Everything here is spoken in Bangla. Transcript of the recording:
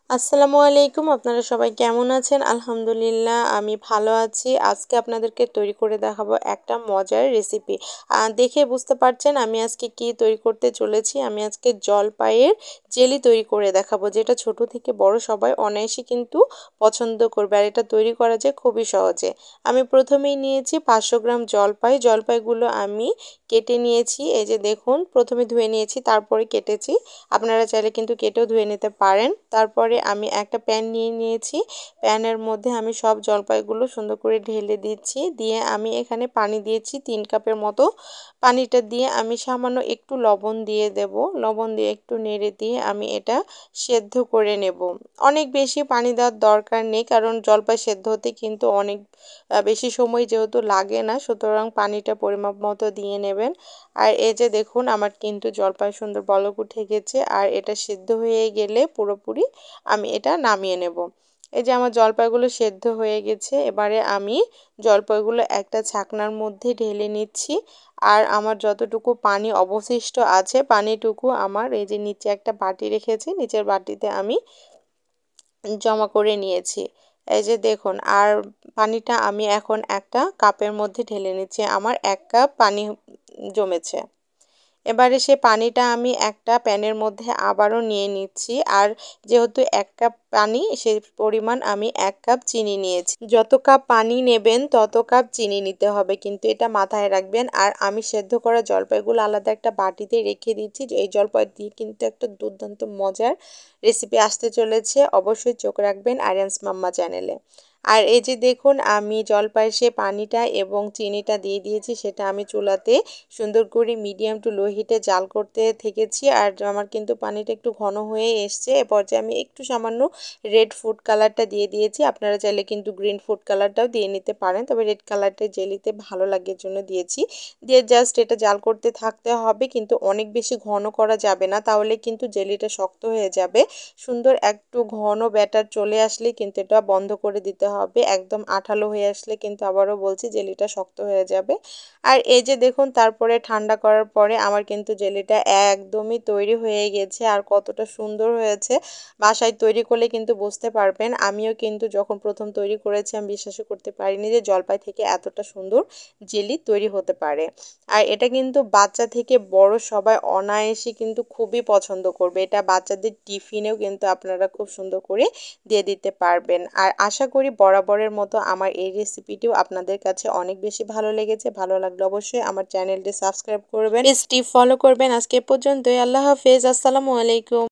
আসসালামু আলাইকুম, আপনারা সবাই কেমন আছেন? আলহামদুলিল্লাহ আমি ভালো আছি। আজকে আপনাদেরকে তৈরি করে দেখাবো একটা মজার রেসিপি। দেখে বুঝতে পারছেন আমি আজকে কি তৈরি করতে চলেছি। আমি আজকে জলপাইয়ের জেলি তৈরি করে দেখাবো, যেটা ছোট থেকে বড় সবাই অনায়াসে কিন্তু পছন্দ করবে। আর এটা তৈরি করা যায় খুবই সহজে। আমি প্রথমেই নিয়েছি 500 গ্রাম জলপাই। জলপাইগুলো আমি কেটে নিয়েছি। এই যে দেখুন, প্রথমে ধুয়ে নিয়েছি, তারপরে কেটেছি। আপনারা চাইলে কিন্তু কেটেও ধুয়ে নিতে পারেন। তারপরে আমি একটা প্যান নিয়ে নিয়েছি। প্যানের মধ্যে আমি সব জলপাইগুলো সুন্দর করে ঢেলে দিচ্ছি। দিয়ে আমি এখানে পানি দিয়েছি 3 কাপের মতো। পানিটা দিয়ে আমি সামান্য একটু লবণ দিয়ে দেব। লবণ দিয়ে একটু নেড়ে দিয়ে আমি এটা সেদ্ধ করে নেব। অনেক বেশি পানি দেওয়ার দরকার নেই, কারণ জলপাই সেদ্ধ হতে কিন্তু অনেক বেশি সময় যেহেতু লাগে না, সুতরাং পানিটা পরিমাপ মতো দিয়ে নেবেন। আর এই যে দেখুন, আমার কিন্তু জলপাই সুন্দর বলক উঠে গেছে। আর এটা সিদ্ধ হয়ে গেলে পুরোপুরি আমি এটা নামিয়ে নেব। এই যে আমার জলপাইগুলো সেদ্ধ হয়ে গেছে। এবারে আমি জলপাইগুলো একটা ছাকনার মধ্যে ঢেলে নিচ্ছি। আর আমার যতটুকু পানি অবশিষ্ট আছে, পানিটুকু আমার এই যে নিচে একটা বাটি রেখেছি, নিচের বাটিতে আমি জমা করে নিয়েছি। এই যে দেখুন, আর পানিটা আমি এখন একটা কাপের মধ্যে ঢেলে নিচ্ছি। আমার 1 কাপ পানি জমেছে। এবারে সে পানিটা আমি একটা প্যানের মধ্যে আবারও নিয়ে নিচ্ছি। আর যেহেতু 1 কাপ পানি, সেই পরিমাণ আমি 1 কাপ চিনি নিয়েছি। যত কাপ পানি নেবেন তত কাপ চিনি নিতে হবে, কিন্তু এটা মাথায় রাখবেন। আর আমি সেদ্ধ করা জলপাইগুলো আলাদা একটা বাটিতে রেখে দিচ্ছি। এই জলপাই দিয়ে কিন্তু একটা দুর্দান্ত মজার রেসিপি আসতে চলেছে, অবশ্যই চোখ রাখবেন আরিয়ান্স মাম্মা চ্যানেলে। আর এই যে দেখুন, আমি জলপাইয়ের সে পানিটা এবং চিনিটা দিয়ে দিয়েছি। সেটা আমি চুলাতে সুন্দর করে মিডিয়াম টু লো হিটে জাল করতে থেকেছি। আর আমার কিন্তু পানিটা একটু ঘন হয়ে এসছে। এ পর্যায়ে আমি একটু সামান্য রেড ফুড কালারটা দিয়ে দিয়েছি। আপনারা চাইলে কিন্তু গ্রিন ফুড কালারটাও দিয়ে নিতে পারেন, তবে রেড কালারটা জেলিতে ভালো লাগে জন্য দিয়েছি। দিয়ে জাস্ট এটা জাল করতে থাকতে হবে, কিন্তু অনেক বেশি ঘন করা যাবে না, তাহলে কিন্তু জেলিটা শক্ত হয়ে যাবে। সুন্দর একটু ঘন ব্যাটার চলে আসলে কিন্তু এটা বন্ধ করে দিতে হবে। একদম আঠালো হয়ে আসলে কিন্তু আবারও বলছি জেলিটা শক্ত হয়ে যাবে। আর এই যে দেখুন, তারপরে ঠান্ডা করার পরে আমার কিন্তু জেলিটা একদমই তৈরি হয়ে গেছে। আর কতটা সুন্দর হয়েছে, বাসায় তৈরি করলে কিন্তু বুঝতে পারবেন। আমিও কিন্তু যখন প্রথম তৈরি করেছি আমি বিশ্বাসই করতে পারিনি যে জলপাই থেকে এতটা সুন্দর জেলি তৈরি হতে পারে। আর এটা কিন্তু বাচ্চা থেকে বড় সবাই অনায়াসে কিন্তু খুবই পছন্দ করবে। এটা বাচ্চাদের টিফিনেও কিন্তু আপনারা খুব সুন্দর করে দিয়ে দিতে পারবেন। আর আশা করি বরাবরের মতো আমার এই রেসিপিটিও আপনাদের কাছে অনেক বেশি ভালো লেগেছে। ভালো লাগলে অবশ্যই আমার চ্যানেলটি সাবস্ক্রাইব করবেন, পেজটি ফলো করবেন। আজকে এ পর্যন্তই। আল্লাহ হাফেজ। আসসালামু আলাইকুম।